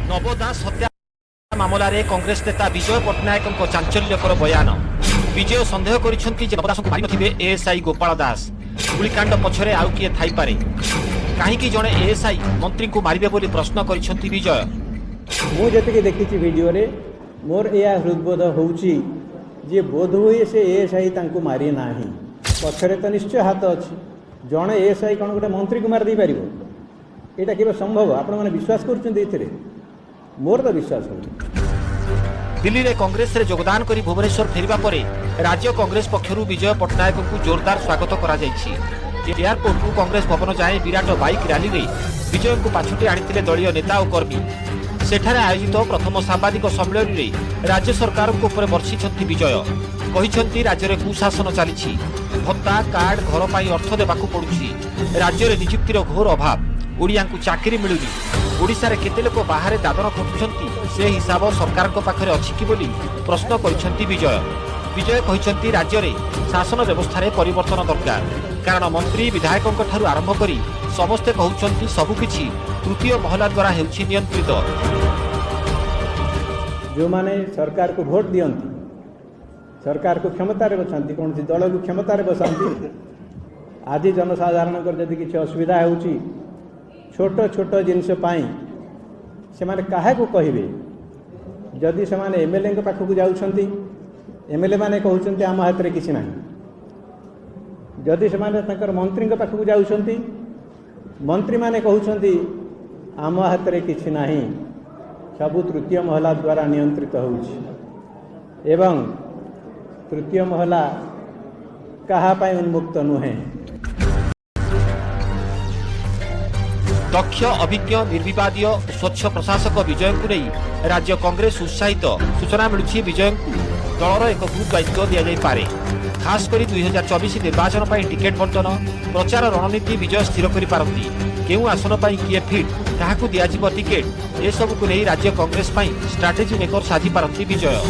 नवदास हत्या मामलें कांग्रेस नेता विजय पट्टनायक चांचल्यकर बयान। विजय सन्देह करिसेंति जे नवदास को मारि नथिबे एएसआई गोपाल दास। गुलिकांड पछरे आउ किए थाई पारे, काहेकि जणे एएसआई मंत्री को मारिबे बोली प्रश्न करिसेंति विजय। मु जतिके देखिछि वीडियो रे मोर या हृदबोध होउछि जे बोध हुए से एएसआई तांको मारि नाही। पछरे तो निश्चय हाथ अछि। जणे एएसआई कोन गोटे मंत्री को मार दे पारिबो? एटा केबे संभव? आपण माने विश्वास करछन्ते एथिरे? मोर तो विश्वास हो। दिल्ली रे कांग्रेस रे योगदान करी भुवनेश्वर फेरिबा परे राज्य कांग्रेस पक्षरु विजय पट्टनायक को जोरदार स्वागत करा जायछि। एयरपोर्ट को कांग्रेस भवन जाए विराट बाइक रैली रे विजय को पाछुटी आनिथिले दलीय नेता और कर्मी। सेठारे आयोजित प्रथम सांबादिक सम्मेलन रे राज्य सरकार को ऊपर बर्षिछंती विजय। कहिछंती राज्य रे कुशासन चलिछि, भत्ता कार्ड घर पाई अर्थ देबाकू पडुछि। राज्य रे नियुक्तिर घोर अभाव, ओडिया को चाकरी मिलुनी। ओडिशा रे केते लोक बाहर दादन खटुछंती से हिसाब सरकार को पाखरे अछि कि बोली प्रश्न करिछंती विजय। विजय कहिछंती राज्य रे शासन व्यवस्था रे परिवर्तन दरकार, कारण मंत्री विधायकों ठारू आरंभ करी समस्ते कहउछंती सबुकिछि तृतीय महला द्वारा हेउछि नियंत्रित। जो माने सरकार को भोट दियंती, सरकार को क्षमता रे बसांती, कौन सी दल को क्षमता रे बसांती। आज जनसाधारण को जदि किछि असुविधा होउछि, छोट छोट जिनस पाई से माने काहे को कहिबे? जदि से माने एमएलए के पाखକୁ जाउछंती, एमएलए माने कहउछंती आम हाथ रे किछि नाही। जदि से माने तकर मंत्री के पाखକୁ जाउछंती, मंत्री माने कहउछंती आम हाथ रे किछि नाही, सबु तृतीय महला द्वारा नियंत्रित होउछि एवं तृतीय महला कहा पाई उन्मुक्त नुहे। दक्ष अभिज्ञ निर्विवादीय स्वच्छ प्रशासक विजय को नहीं राज्य कांग्रेस उत्साहित। सूचना मिलुछि विजय को दलर एक ग्रुप दायित्व दि जाई पारे। खास करी 2024 निर्वाचन पर टिकेट बंटन प्रचार रणनीति विजय स्थिर करि पारंती। केउ आसन पर किए फिट काहाकू दियाजिब टिकेट, ए सब को नहीं राज्य कांग्रेस पर स्ट्राटेजी मेकर साजी पारंती विजय।